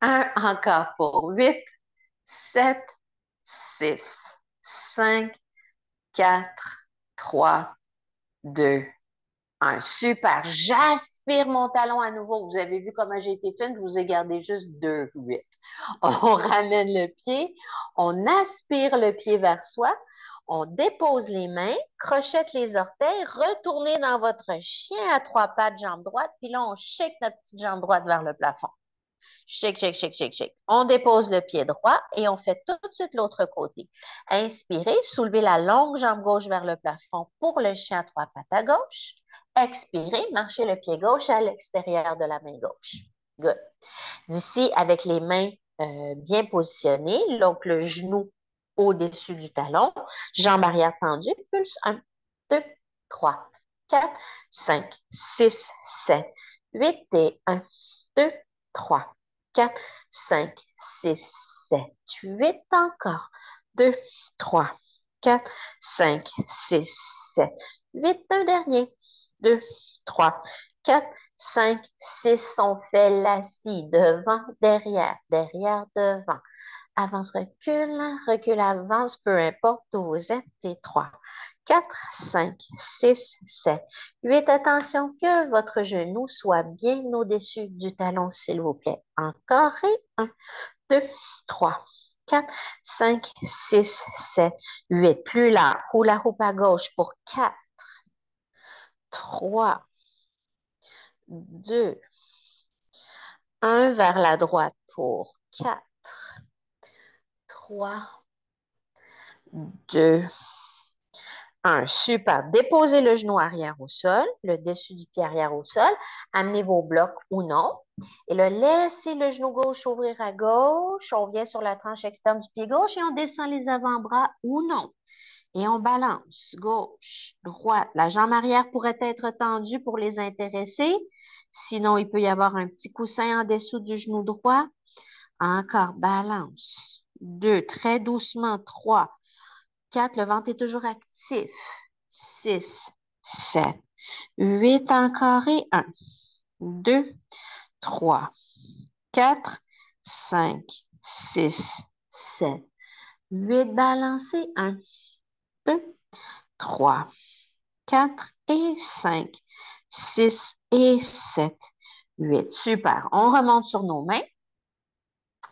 1. Encore pour 8, 7, 6, 5, 4, 3, 2, 1. Super. J'aspire mon talon à nouveau. Vous avez vu comment j'ai été fine? Je vous ai gardé juste 2, 8. On ramène le pied. On aspire le pied vers soi. On dépose les mains, crochette les orteils, retournez dans votre chien à trois pattes, jambe droite, puis là, on shake notre petite jambe droite vers le plafond. Shake, shake, shake, shake, shake. On dépose le pied droit et on fait tout de suite l'autre côté. Inspirez, soulevez la longue jambe gauche vers le plafond pour le chien à trois pattes à gauche. Expirez, marchez le pied gauche à l'extérieur de la main gauche. Good. D'ici, avec les mains bien positionnées, donc le genou au-dessus du talon, jambe arrière tendue, pulse 1, 2, 3, 4, 5, 6, 7, 8 et 1, 2, 3, 4, 5, 6, 7, 8 encore. 2, 3, 4, 5, 6, 7, 8. Un dernier. 2, 3, 4, 5, 6, on fait l'assis, devant, derrière, derrière, devant. Avance, recule, recule, avance, peu importe où vous êtes, et 3, 4, 5, 6, 7, 8. Attention que votre genou soit bien au-dessus du talon, s'il vous plaît. Encore et 1, 2, 3, 4, 5, 6, 7, 8. Plus là, hula hoop à gauche pour 4, 3, 2, 1 vers la droite pour 4, 3, 2, 1. Super. Déposez le genou arrière au sol, le dessus du pied arrière au sol. Amenez vos blocs ou non. Et là, laissez le genou gauche ouvrir à gauche. On vient sur la tranche externe du pied gauche et on descend les avant-bras ou non. Et on balance. Gauche, droite. La jambe arrière pourrait être tendue pour les intéresser. Sinon, il peut y avoir un petit coussin en dessous du genou droit. Encore, balance. 2, très doucement. 3, 4, le ventre est toujours actif. 6, 7, 8 encore et 1, 2, 3, 4, 5, 6, 7, 8. Balancez. 1, 2, 3, 4 et 5, 6 et 7, 8. Super. On remonte sur nos mains.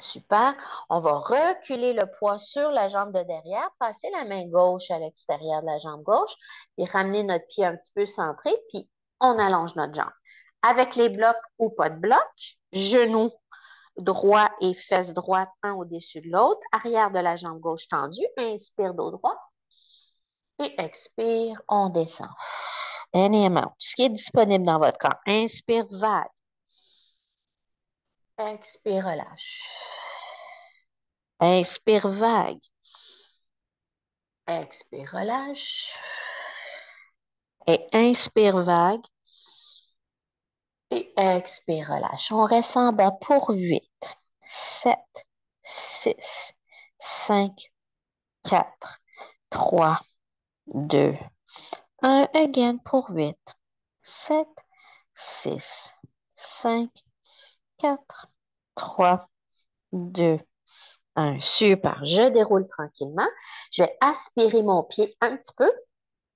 Super. On va reculer le poids sur la jambe de derrière, passer la main gauche à l'extérieur de la jambe gauche, puis ramener notre pied un petit peu centré, puis on allonge notre jambe. Avec les blocs ou pas de bloc, genoux droit et fesses droite, un au-dessus de l'autre, arrière de la jambe gauche tendue, inspire dos droit et expire, on descend. Any amount, ce qui est disponible dans votre corps. Inspire, vague. Expire, relâche. Inspire, vague. Expire, relâche. Et inspire, vague. Et expire, relâche. On reste en bas pour 8, 7, 6, 5, 4, 3, 2, 1. Again pour 8, 7, 6, 5, 4, 3, 2, 1. Super. Je déroule tranquillement. Je vais aspirer mon pied un petit peu.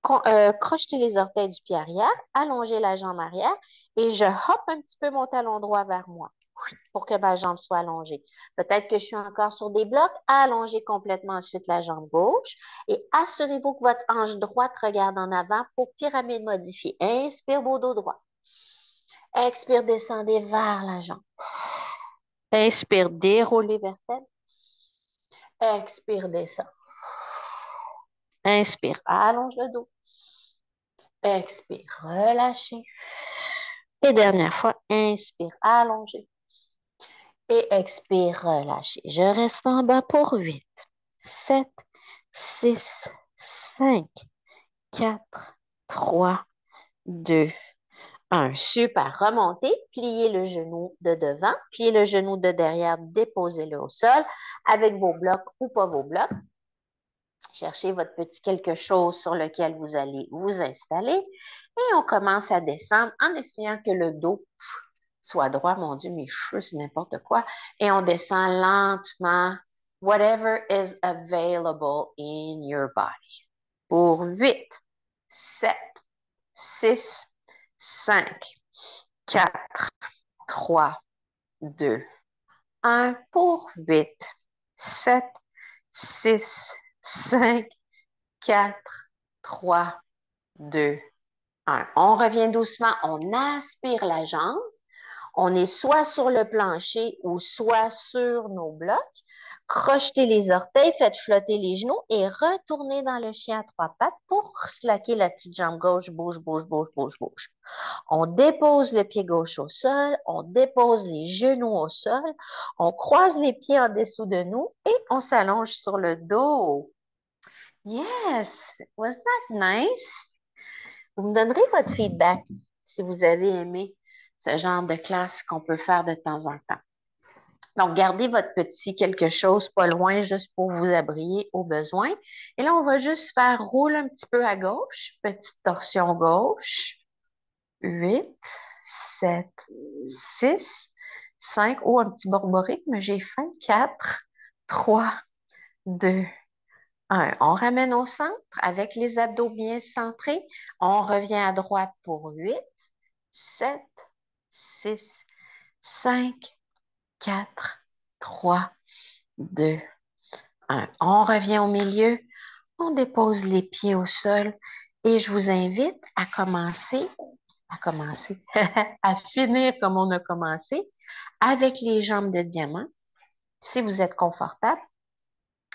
Crocheter les orteils du pied arrière, allonger la jambe arrière et je hoppe un petit peu mon talon droit vers moi pour que ma jambe soit allongée. Peut-être que je suis encore sur des blocs. Allongez complètement ensuite la jambe gauche et assurez-vous que votre hanche droite regarde en avant pour pyramide modifiée. Inspire, beau dos droit. Expire, descendez vers la jambe. Inspire, déroulez vertèbre. Expire, descend. Inspire, allonge le dos. Expire, relâchez. Et dernière fois, inspire, allongez. Et expire, relâchez. Je reste en bas pour 8, 7, 6, 5, 4, 3, 2, 1. Super. Remontez, pliez le genou de devant, pliez le genou de derrière, déposez-le au sol avec vos blocs ou pas vos blocs. Cherchez votre petit quelque chose sur lequel vous allez vous installer et on commence à descendre en essayant que le dos soit droit. Mon Dieu, mes cheveux, c'est n'importe quoi. Et on descend lentement. Whatever is available in your body. Pour 8, 7, 6, 5, 4, 3, 2, 1. Pour 8, 7, 6, 5, 4, 3, 2, 1. On revient doucement, on aspire la jambe. On est soit sur le plancher ou soit sur nos blocs. Crochetez les orteils, faites flotter les genoux et retournez dans le chien à trois pattes pour slacker la petite jambe gauche. Bouge, bouge, bouge, bouge, bouge. On dépose le pied gauche au sol, on dépose les genoux au sol, on croise les pieds en dessous de nous et on s'allonge sur le dos. Yes, was that nice? Vous me donnerez votre feedback si vous avez aimé ce genre de classe qu'on peut faire de temps en temps. Donc, gardez votre petit quelque chose pas loin juste pour vous abriter au besoin. Et là, on va juste faire rouler un petit peu à gauche, petite torsion gauche. 8, 7, 6, 5. Oh, un petit borborique, mais j'ai faim. 4, 3, 2, 1. On ramène au centre avec les abdos bien centrés. On revient à droite pour 8, 7, 6, 5, 4, 3, 2, 1. On revient au milieu. On dépose les pieds au sol et je vous invite à commencer, à finir comme on a commencé, avec les jambes de diamant, si vous êtes confortable.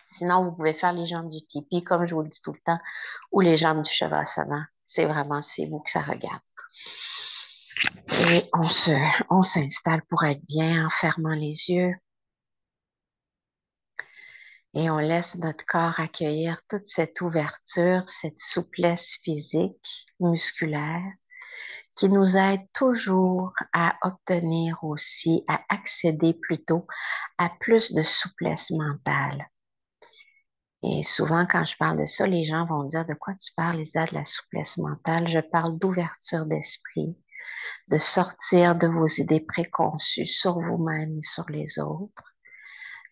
Sinon, vous pouvez faire les jambes du tipi, comme je vous le dis tout le temps, ou les jambes du Shavasana. C'est vous que ça regarde. Et on s'installe pour être bien en fermant les yeux. Et on laisse notre corps accueillir toute cette ouverture, cette souplesse physique, musculaire, qui nous aide toujours à obtenir aussi, à accéder plutôt à plus de souplesse mentale. Et souvent, quand je parle de ça, les gens vont dire de quoi tu parles, Lisa, de la souplesse mentale. Je parle d'ouverture d'esprit, de sortir de vos idées préconçues sur vous-même et sur les autres,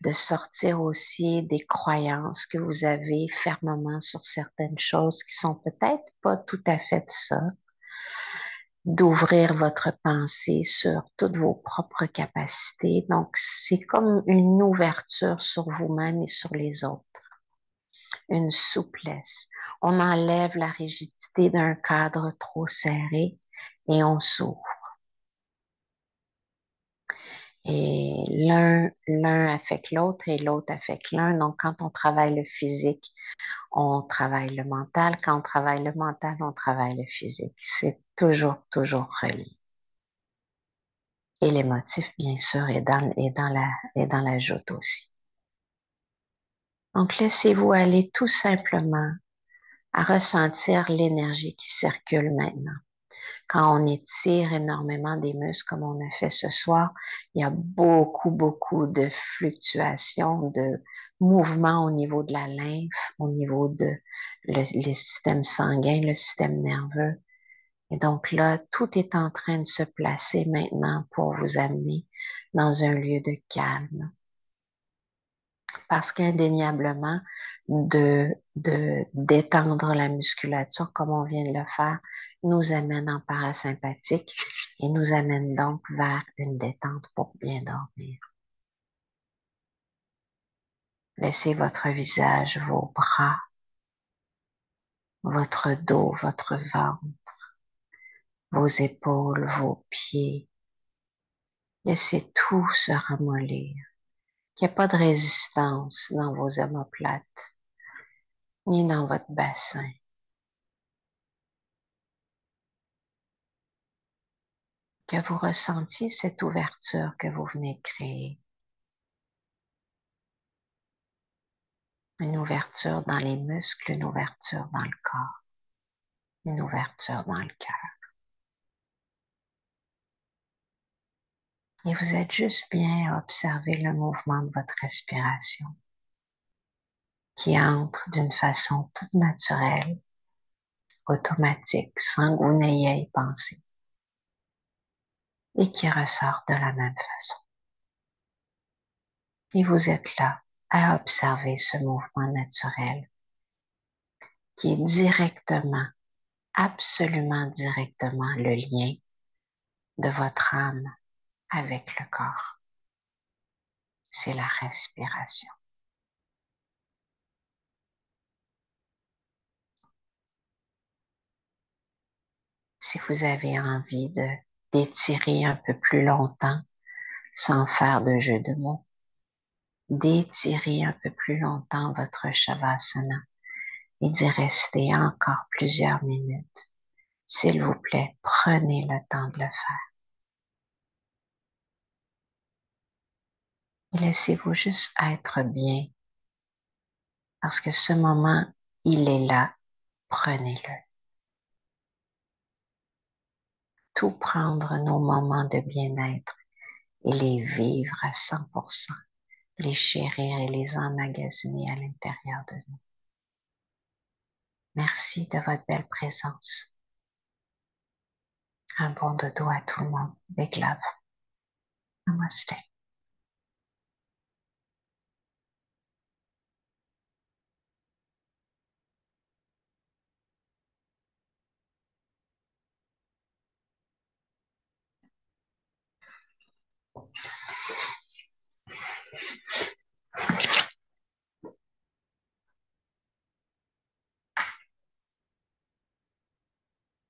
de sortir aussi des croyances que vous avez fermement sur certaines choses qui sont peut-être pas tout à fait ça, d'ouvrir votre pensée sur toutes vos propres capacités. Donc, c'est comme une ouverture sur vous-même et sur les autres, une souplesse. On enlève la rigidité d'un cadre trop serré et on s'ouvre. Et l'un affecte l'autre et l'autre affecte l'un. Donc, quand on travaille le physique, on travaille le mental. Quand on travaille le mental, on travaille le physique. C'est toujours, toujours relié. Et l'émotif, bien sûr, est dans la joute aussi. Donc, laissez-vous aller tout simplement à ressentir l'énergie qui circule maintenant. Quand on étire énormément des muscles comme on a fait ce soir, il y a beaucoup, beaucoup de fluctuations, de mouvements au niveau de la lymphe, au niveau de les systèmes sanguins, le système nerveux. Et donc là, tout est en train de se placer maintenant pour vous amener dans un lieu de calme. Parce qu'indéniablement, d'étendre la musculature comme on vient de le faire, nous amène en parasympathique et nous amène donc vers une détente pour bien dormir. Laissez votre visage, vos bras, votre dos, votre ventre, vos épaules, vos pieds. Laissez tout se ramollir. Qu'il n'y ait pas de résistance dans vos omoplates, ni dans votre bassin. Que vous ressentiez cette ouverture que vous venez de créer. Une ouverture dans les muscles, une ouverture dans le corps, une ouverture dans le cœur. Et vous êtes juste bien à observer le mouvement de votre respiration qui entre d'une façon toute naturelle, automatique, sans que vous n'ayez à y penser, et qui ressort de la même façon. Et vous êtes là à observer ce mouvement naturel qui est directement, absolument directement le lien de votre âme avec le corps. C'est la respiration. Si vous avez envie d'étirer un peu plus longtemps, sans faire de jeu de mots, d'étirer un peu plus longtemps votre Shavasana et d'y rester encore plusieurs minutes. S'il vous plaît, prenez le temps de le faire. Et laissez-vous juste être bien, parce que ce moment, il est là. Prenez-le. Tout prendre nos moments de bien-être et les vivre à 100%, les chérir et les emmagasiner à l'intérieur de nous. Merci de votre belle présence. Un bon dodo à tout le monde. Big love. Namaste.